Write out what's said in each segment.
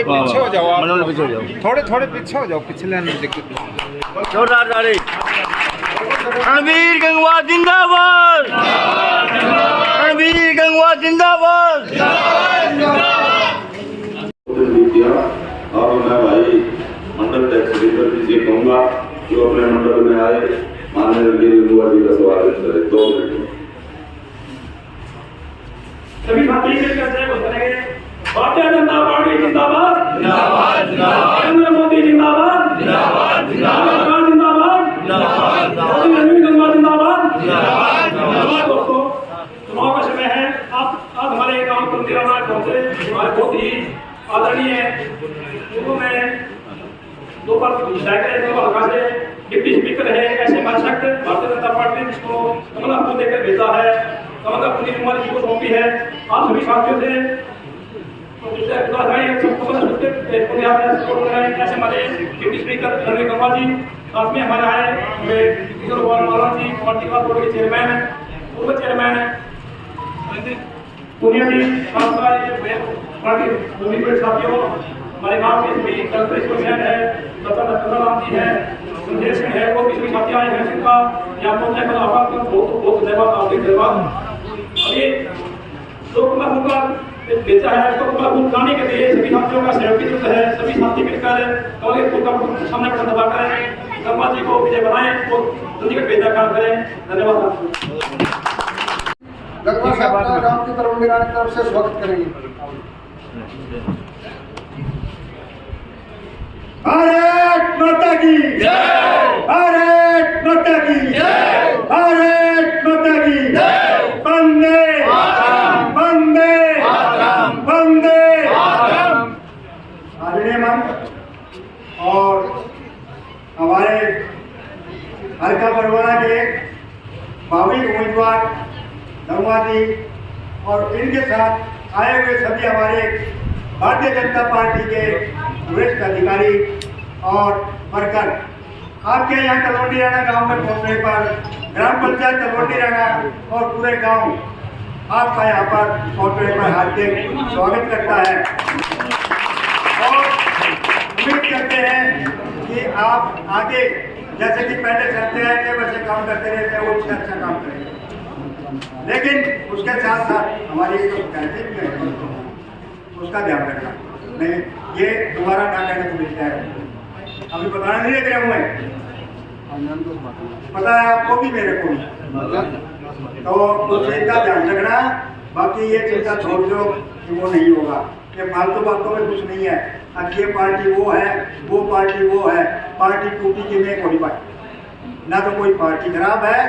ये पीछे हो जाओ आप, पीछे हो जाओ, थोड़े थोड़े पीछे हो जाओ, पिछले नहीं दिक्कत। जोरदार ताली। रणबीर गंगवा जिंदाबाद, रणबीर गंगवा जिंदाबाद। और मैं भाई मंडल सेक्रेटरी जी से कहूँगा जो अपने मंडल में आए माननीय रणबीर गंगवा जी का स्वागत करें। 2 मिनट सभी साथी मिलकर जय बोल करेंगे। भारतीय जनता पार्टी जिंदाबाद, जिंदाबाद, नरेंद्र मोदी जिंदाबाद, जिंदाबाद, जिंदाबाद, जिंदाबाद, रणबीर गंगवा जिंदाबाद, जिंदाबाद। दोस्तों, चुनाव का समय है। आज हमारे गांव कुंदीराना पहुंचे हमारे बहुत ही आदरणीय पूर्व में 2 बार से डिप्टी स्पीकर है ऐसे महाशक्त भारतीय जनता पार्टी ने जिसको कमला फूल देकर भेजा है, कमला फूल कुमार जी को सौंपी है। आप सभी साथियों से ऐसे हमारे डिप्टी स्पीकर रणबीर गंगवा जी, साथ में हमारे आए किशोर कुमार जी पार्टी का बोर्ड के चेयरमैन, पूर्व चेयरमैन पुनिया जी, पार्टी साथियों, हमारे गांव के सभी कलेक्टर है, राम जी है, संजय सिंह है, वो किसी साथी आए हैं जिनका यहाँ पहुंचने का बहुत बहुत धन्यवाद, आपके धन्यवाद। अभी जो कुमार बेचा है उसको कुमार लाने के लिए सभी साथियों का सहयोग की जरूरत है। सभी साथी मिलकर कमल के फूल का सामने बटन दबाकर गंगवा जी को विजय बनाएं और जल्दी कर बेचा काम करें। धन्यवाद। गंगवा साहब का गांव की तरफ की तरफ से स्वागत करेंगे। भारत माता की जय, भारत माता की जय, भारत माता की जय। वंदे मातरम, वंदे मातरम, वंदे मातरम। आदरणीय मंच और हमारे हल्का परवाना के भाविक उम्मीदवार गंगवा जी और इनके साथ आए हुए सभी हमारे भारतीय जनता पार्टी के वरिष्ठ अधिकारी और वर्कर, आपके यहाँ तलवंडी राणा गांव में पहुंचने पर ग्राम पंचायत तलवंडी राणा और पूरे गांव आपका यहाँ पर पहुंचने पर हार्दिक स्वागत करता है और उम्मीद करते हैं कि आप आगे जैसे कि पहले करते आए थे वैसे काम करते रहते हैं, वो उससे अच्छा काम करेंगे। लेकिन उसके साथ साथ हमारी जो पैकेज है उसका ध्यान रखना नहीं, ये दोबारा ना करने को मिलता है। अभी बताना नहीं लेकर हूँ मैं, पता है आपको भी मेरे को भी, तो उस चीज का ध्यान रखना। बाकी ये चिंता छोड़ दो कि वो नहीं होगा, ये फालतू बातों में कुछ नहीं है। अब ये पार्टी वो है, वो पार्टी वो है, पार्टी टूटी की में कोई पार्टी ना, तो कोई पार्टी खराब है,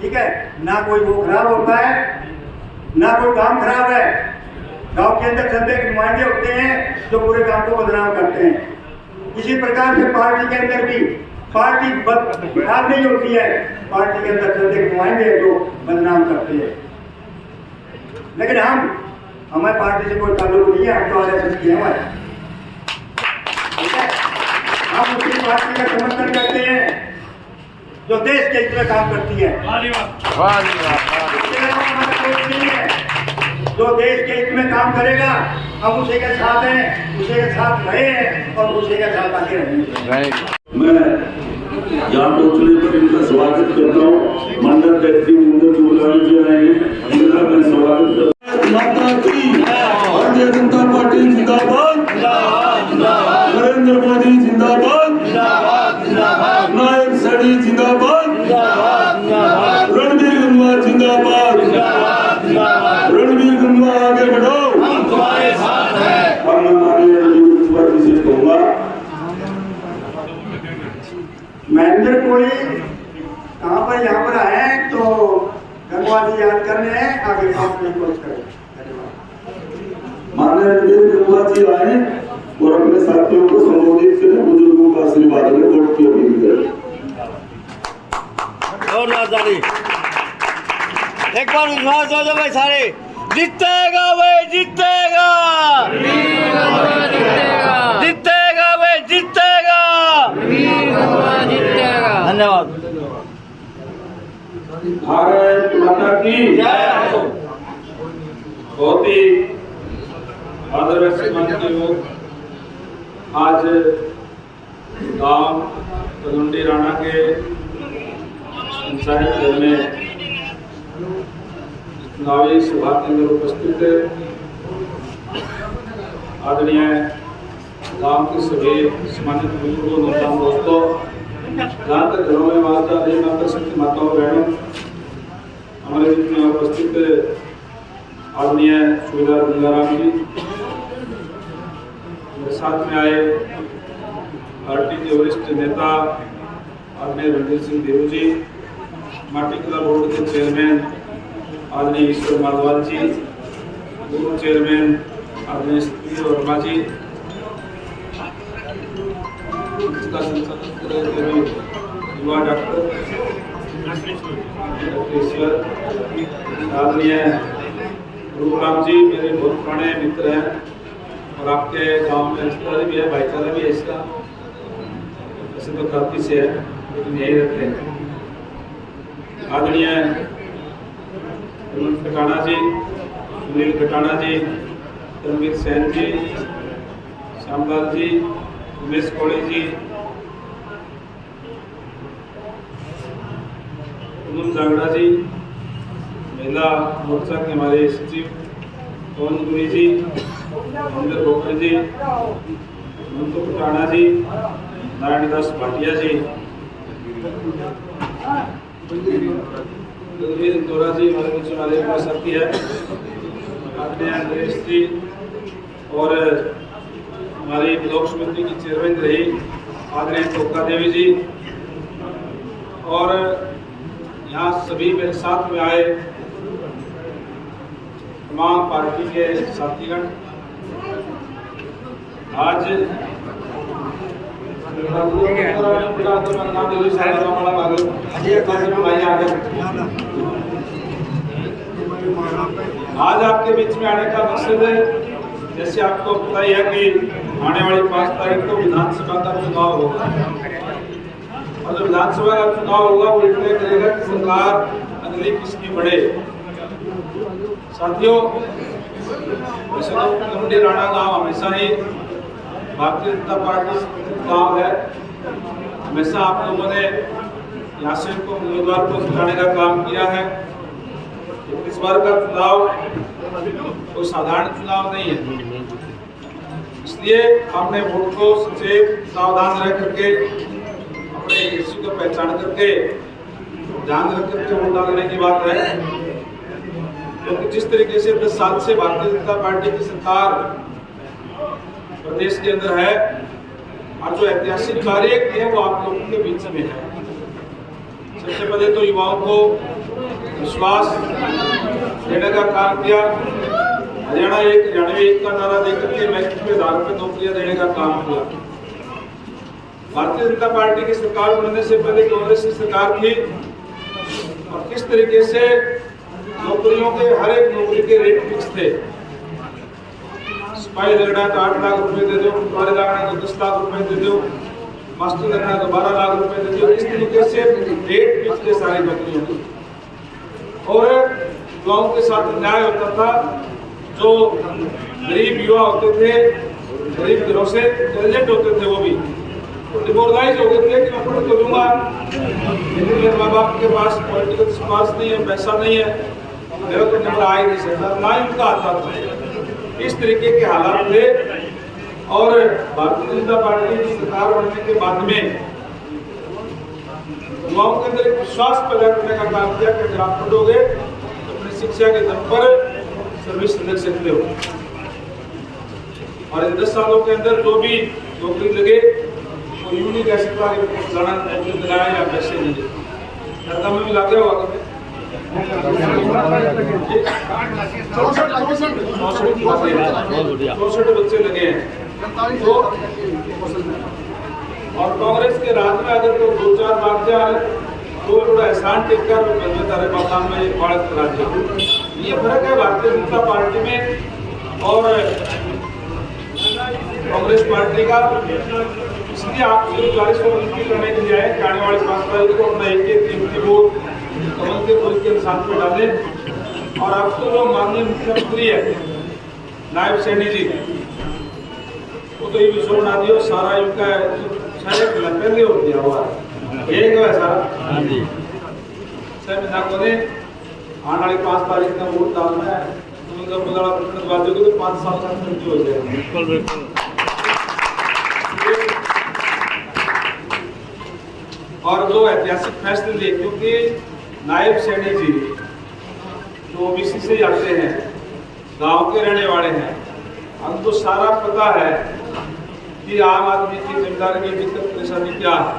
ठीक है, ना कोई वो खराब होता है, ना कोई काम खराब है। गांव के अंदर संदेह नुमाइंदे होते हैं जो पूरे गांव को बदनाम करते हैं। इसी प्रकार से पार्टी के अंदर भी पार्टी खराब नहीं होती है, पार्टी के अंदर संदेह नुमाइंदे जो बदनाम करते हैं। लेकिन हमें पार्टी से कोई ताल्लुक नहीं है, हम तो आरएसएस की हमारे, हम उसी पार्टी का समर्थन करते हैं जो देश के हित में काम करती है। जो देश के हित में काम करेगा हम उसी के साथ हैं, उसी के साथ रहे हैं और उसी के साथ आगे रहेंगे। मैं यहाँ पहुँचने पर इनका स्वागत करता हूँ। मंडल सेक्रेटरी इंदर चौधरी जी आए हैं, इनका मैं स्वागत करता हूँ। माता की भारतीय जनता पार्टी जिंदाबाद, नरेंद्र मोदी जिंदाबाद, नायब सड़ी जिंदाबाद, रणबीर गंगवा जिंदाबाद, रणबीर गंगवा आगे बढ़ो, हम तुम्हारे साथ हैं। और मैं माननीय रणबीर गंगवा जी से कहूँगा, महेंद्र कोई कहाँ पर यहाँ पर आए तो गंगवा जी याद करने हैं, आगे काम नहीं कोशिश करें। माननीय रणबीर गंगवा जी आए और अपने साथियों को संबोधित करें, बुजुर्गों का आशीर्वाद लें, वोट की अपील करें। एक बार विश्वास हो जाओ भाई सारे, जीतेगा भाई जीतेगा, जीतेगा भाई जीतेगा, धन्यवाद। भारत माता की जय। बहुत ही आदर व्यक्त मानते लोग आज गांव तलुंडी राणा के पंचायत घर में चुनावी सभा के अंदर उपस्थित आदरणीय गांव के सभी सम्मानित बुजुर्गों नौजवान दोस्तों, जहाँ तक घरों में वार्ता नहीं माता शक्ति माताओं बहनों, हमारे बीच में उपस्थित आदरणीय सूबेदार गंगाराम जी, मेरे साथ में आए पार्टी के वरिष्ठ नेता आदरणीय रणजीत सिंह देव जी, माटी कला बोर्ड के चेयरमैन आदरणीय ईश्वर मालवाल जी, पूर्व चेयरमैन आदरणीय सतीश वर्मा जी, इसका संचालन कर रहे युवा डॉक्टर आदरणीय रूपराम जी, मेरे बहुत पुराने मित्र हैं और आपके गांव में रिश्तेदारी भी है, भाईचारा भी है इसका। वैसे तो काफी से है लेकिन यही रहते हैं। आदरणीय खटाना जी, सुनील खटाना जी, धर्मवीर सेन जी, श्यामलाल जी, उमेश कोड़ी जी, जागड़ा जी, महिला मोर्चा के हमारे सचिव पवन गुरी जी, मंदिर बोकर जी, मंतु खटाना जी, नारायण दास भाटिया जी, इंदौरा जी, हमारे बीच वाले साथी है, आदरणीय नरेश जी और हमारी ब्लॉक समिति की चेयरमैन रही आदरणीय टोका देवी जी, और यहाँ सभी मेरे साथ में आए तमाम पार्टी के साथीगण। आज आपके बीच में आने का मकसद है, जैसे आपको पता ही है कि आने वाली 5 तारीख को विधानसभा का चुनाव होगा, और जब विधानसभा का चुनाव होगा वो निर्णय करेगा कि सरकार अगली किसकी बढ़े। साथियों, वैसे तो तलुंडी राणा गांव हमेशा ही भारतीय जनता पार्टी गांव है, हमेशा आप लोगों ने यहाँ से उनको उम्मीदवार को जिताने का काम किया है। इस बार का चुनाव कोई साधारण चुनाव नहीं है, इसलिए हमने वोट को सचेत सावधान रह करके अपने इश्यू को पहचान करके ध्यान रख करके वोट डालने की बात है। क्योंकि जिस तरीके से 10 साल से भारतीय जनता पार्टी की सरकार प्रदेश के अंदर है और जो ऐतिहासिक कार्य किए वो आप लोगों के बीच में है। सबसे पहले तो युवाओं को विश्वास देने का काम किया, हरियाणा 1 का नारा देकर के मैट्रिक में 1000 रुपये नौकरियां देने का काम किया। भारतीय जनता पार्टी की सरकार बनने से पहले कांग्रेस की सरकार थी और किस तरीके से नौकरियों के हर एक नौकरी के रेट फिक्स थे। सिपाही लगना है तो 8 लाख रुपए दे दो, पटवारी लगना है तो 10 लाख रुपए दे दो, मास्टर लगना है तो 12 लाख रुपए दे दो। इस तरीके से रेट फिक्स थे सारी नौकरियों की, और युवाओं के साथ अन्याय होता था। जो गरीब युवा होते थे, गरीब घरों से इंटेलिजेंट होते थे, वो भी डिमोरलाइज हो गए थे कि मैं पढ़ तो लूंगा लेकिन मेरे माँ बाप के पास पॉलिटिकल स्पार्स नहीं है, पैसा नहीं है, मेरा तो नंबर आ ही नहीं सकता, ना ही उनका आता था। इस तरीके के हालात थे और भारतीय जनता पार्टी की सरकार बनने के बाद में युवाओं के अंदर एक विश्वास पैदा करने का काम किया कि अगर आप पढ़ोगे तो अपनी शिक्षा के दम पर सर्विस लग सकते हो। और इन 10 सालों के अंदर जो भी नौकरी लगे वो यूं नहीं कह सकता कि फलाना नौकरी दिलाया या पैसे नहीं दिए, में भी लागे होगा कभी 64 बच्चे लगे हैं। तो और कांग्रेस के राज में अगर तो 2-4 बात तो थोड़ा एहसान टेक कर तारे पाकिस्तान में भारत राज्य, ये फर्क है भारतीय जनता पार्टी में और कांग्रेस पार्टी का। इसलिए आप गुजारिश को विनती करने के लिए आए कि आने वाली 5 तारीख को अपना एक कीमती वोट कमल के फूल के इंसान पे डालें। और आपको जो माननीय मुख्यमंत्री है नायब सैनी जी, वो तो ये विश्व बना दियो सारा युग का सारे पहले हो गया हुआ यही तो है सारा। हाँ जी सर मैं को ने आने वाली 5 तारीख का वोट डालना है तो उनका बदला प्रतिनिधि बात होगी तो 5 साल का खर्च हो जाएगा। बिल्कुल बिल्कुल। और जो ऐतिहासिक फैसले लिए क्योंकि नायब सैनी जी जो ओबीसी से आते हैं गांव के रहने वाले हैं हमको सारा पता है कि आम आदमी की जिम्मेदारी की दिक्कत परेशानी क्या है।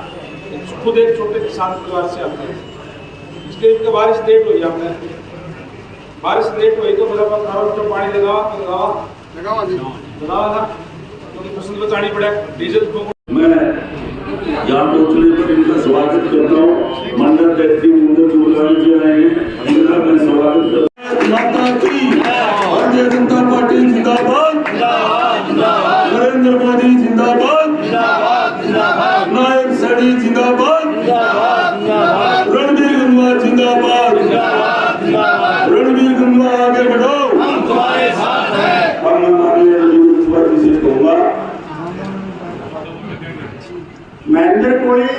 खुद एक छोटे किसान परिवार से आते हैं इसलिए इनका बारिश लेट हुई हमने बारिश लेट हुई तो मेरा पास तो पानी लगावा ना क्योंकि फसल बचानी पड़े डीजल को। मैं यहाँ पहुँचने पर इनका स्वागत करता हूँ। मंडल व्यक्ति इंदर जुबलानी जी आए हैं इनका मैं स्वागत करता हूँ। माता की भारतीय जनता पार्टी जिंदाबाद नरेंद्र मोदी जिंदाबाद नायब सैनी जिंदाबाद रणबीर गंगवा जिंदाबाद रणबीर गंगवा आगे बढ़ो हम तुम्हारे साथ हैं। हम माननीय रणबीर पर विशेष कहूँगा महेंद्र कोहली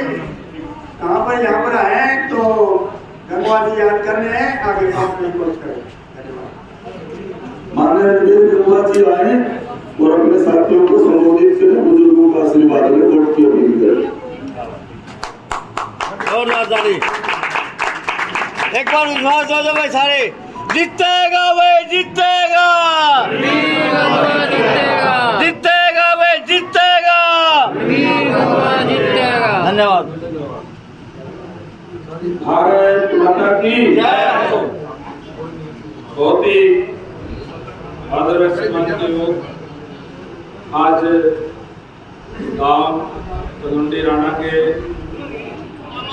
कहाँ पर यहाँ पर आए हैं तो गंगवा जी याद करने हैं आगे आप नहीं पहुँच करें। माननीय रणबीर गंगवा जी आए और अपने साथियों को संबोधित करें बुजुर्गों का आशीर्वाद लें वोट की अपील करें। एक बार विश्वास हो जाओ भाई सारे जीतेगा भाई जीतेगा जीतेगा भाई जीतेगा। धन्यवाद। भारत माता की जय। बहुत ही आदर सम्मानित लोग आज गांव पगुंडी राणा के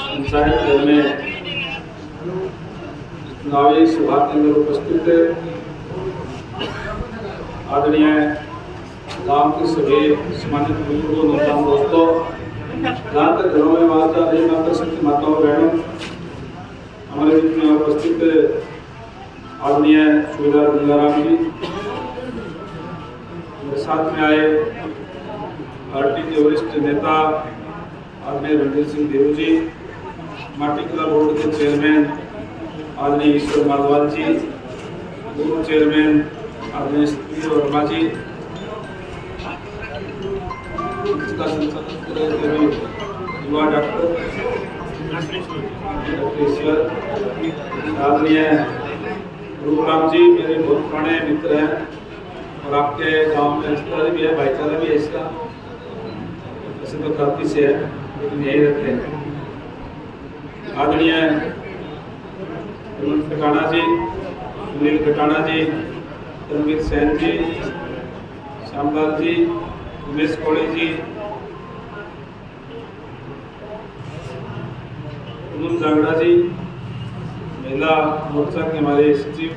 पंचायत घर में चुनावी सभा के अंदर उपस्थित आदरणीय गांव के सभी सम्मानित बुजुर्गों नौजवान दोस्तों जहाँ तक घरों में आवाज आ रही माता शक्ति माताओं बहनों हमारे बीच में उपस्थित आदरणीय सूबेदार गंगाराम जी मेरे साथ में आए पार्टी के वरिष्ठ नेता आदरणीय रणधीर सिंह देव जी माटी कला बोर्ड के चेयरमैन आदरणीय ईश्वर मालवाल जी पूर्व चेयरमैन आदरणीय सुधीर वर्मा जी इसका संचालन युवा डॉक्टर ईश्वर आदरणीय रूपराम जी मेरे बहुत पुराने मित्र हैं और आपके गांव में रिश्तेदारी भी है भाईचारा भी है इसका वैसे तो काफी से है लेकिन यही रहते हैं। आदरणीय हेमंत कटाना जी सुनील कटाना जी तनवीर सेन जी श्यामलाल जी उमेश कोड़ी जी उमन जागड़ा जी महिला मोर्चा के हमारे सचिव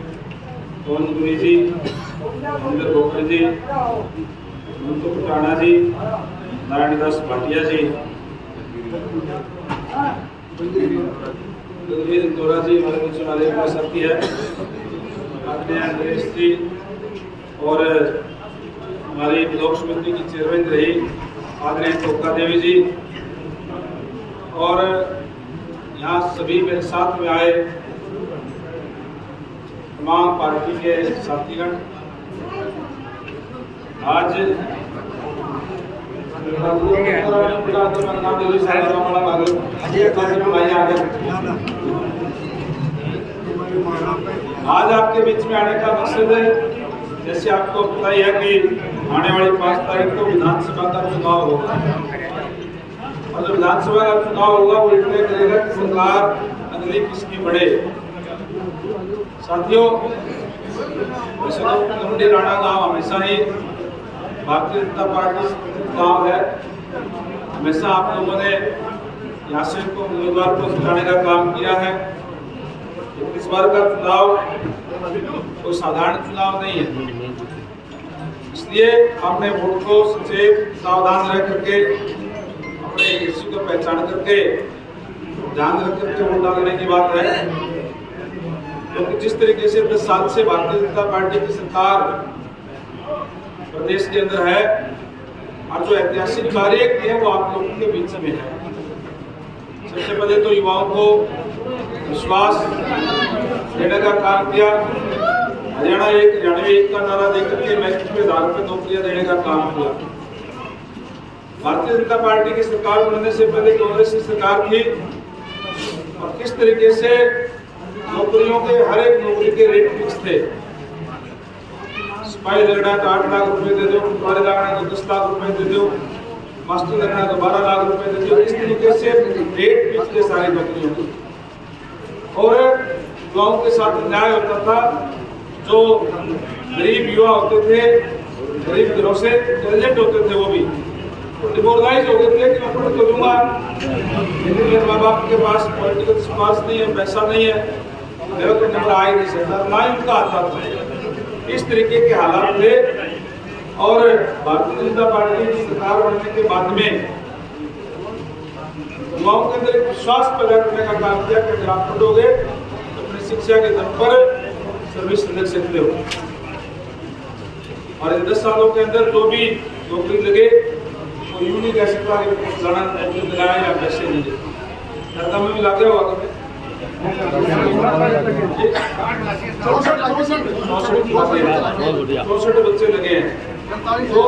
पवन गुरी जी महेंद्र गोखले जी मंतु कटाना जी नारायण दास भाटिया जी इंदौरा जी हमारे बीच हमारे साथी है आदरणीय नरेश जी और हमारी ब्लॉक समिति की चेयरमैन रही आदरणीय टोका देवी जी और यहाँ सभी मेरे साथ में आए तमाम पार्टी के साथीगण आज आज आपके बीच में आने का मकसद है जैसे आपको पता ही है कि आने वाली 5 तारीख को विधानसभा का चुनाव होगा और जो विधानसभा का चुनाव होगा वो इतने करेगा कि सरकार अगली किसकी बढ़े। साथियों वैसे तो पगुंडी राणा गांव हमेशा ही भारतीय जनता पार्टी गांव है। हमेशा आप लोगों ने यहाँ से उम्मीदवार को जिताने का काम किया है। इस बार का चुनाव कोई साधारण चुनाव नहीं है, इसलिए हमने वोट को सचेत सावधान रह करके अपने इश्यू को पहचान करके ध्यान रख करके वोट डालने की बात है। क्योंकि जिस तरीके से 10 साल से भारतीय जनता पार्टी की सरकार प्रदेश के अंदर है, और जो ऐतिहासिक कार्य किए हैं वो आप लोगों के बीच में है। सबसे पहले तो युवाओं को विश्वास देने का काम किया। हरियाणा एक का नारा देकर के मैरिट पे आधार पर नौकरियां देने का काम किया। भारतीय जनता पार्टी की सरकार बनने से पहले कांग्रेस की सरकार थी और किस तरीके से नौकरियों के हर एक नौकरी के रेट फिक्स थे। सिपाही लगना है तो 8 लाख रुपए दे दो, पटवारी लगना है तो 10 लाख रुपए दे दो, मास्टर लगना है तो 12 लाख रुपए दे दो। इस तरीके से रेट फिक्स थे सारी नौकरियों की और युवाओं के साथ अन्याय होता था। जो गरीब युवा होते थे, गरीब घरों से इंटेलिजेंट होते थे, वो भी डिमोरलाइज हो गए थे कि मैं पढ़ तो लूंगा लेकिन मेरे माँ बाप के पास पॉलिटिकल स्पार्स नहीं है, पैसा नहीं है, मेरा तो नंबर आ ही नहीं सकता, ना ही उनका आता था। इस तरीके के हालात थे और भारतीय जनता पार्टी की सरकार बनने के बाद में युवाओं के अंदर एक विश्वास पैदा करने का काम किया कि अगर आप पढ़ोगे तो अपनी शिक्षा के दम पर सर्विस लग सकते हो। और इन 10 सालों के अंदर जो भी नौकरी लगे वो यूं नहीं कह सकता कि फलाना नौकरी लगाया या पैसे नहीं लगे। सरकार में भी लागे हुआ कभी 64 बच्चे लगे हैं तो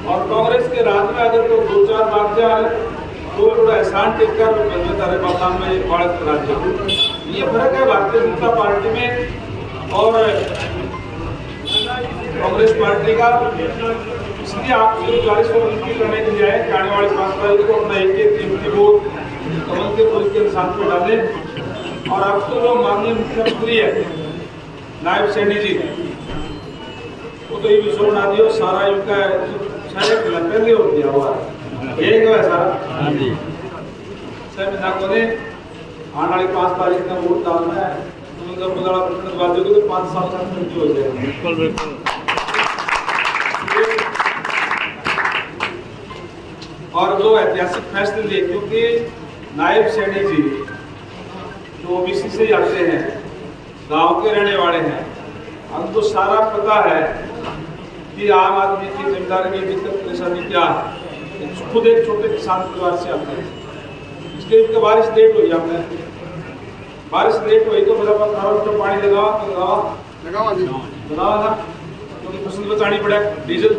और कांग्रेस के राज में अगर तो 2-4 बात जाए तो थोड़ा एहसान टेक कर तारे मकान में बाढ़ करा दिया। ये फर्क है भारतीय जनता पार्टी में और कांग्रेस पार्टी का। इसलिए आपसे गुजारिश को विनती करने के लिए कि आने वाले 5 तारीख को अपना एक कीमती वोट कमल के फूल के निशान पे डालें। और अब तो जो माननीय मुख्यमंत्री है नायब सैनी जी, वो तो ये विश्व बना दिया सारा इनका पहले हो दिया हुआ यही है सारा ने आने वाली 5 तारीख में वोट डालना है तो उनका बदला प्रतिनिधिवादियों को तो 5 साल तक मृत्यु हो जाएगी। बिल्कुल और जो ऐतिहासिक फैसले लिए क्योंकि नायब सैनी जी जो ओबीसी से आते हैं, गांव के रहने वाले हैं, हमको सारा पता है कि आम आदमी की जिम्मेदारी की दिक्कत परेशानी क्या है। खुद एक छोटे किसान परिवार से आते हैं, इसलिए इनका बारिश लेट हुई। हमने बारिश लेट हुई तो मेरा पास तो पानी लगावा ना क्योंकि फसल बचानी पड़े, डीजल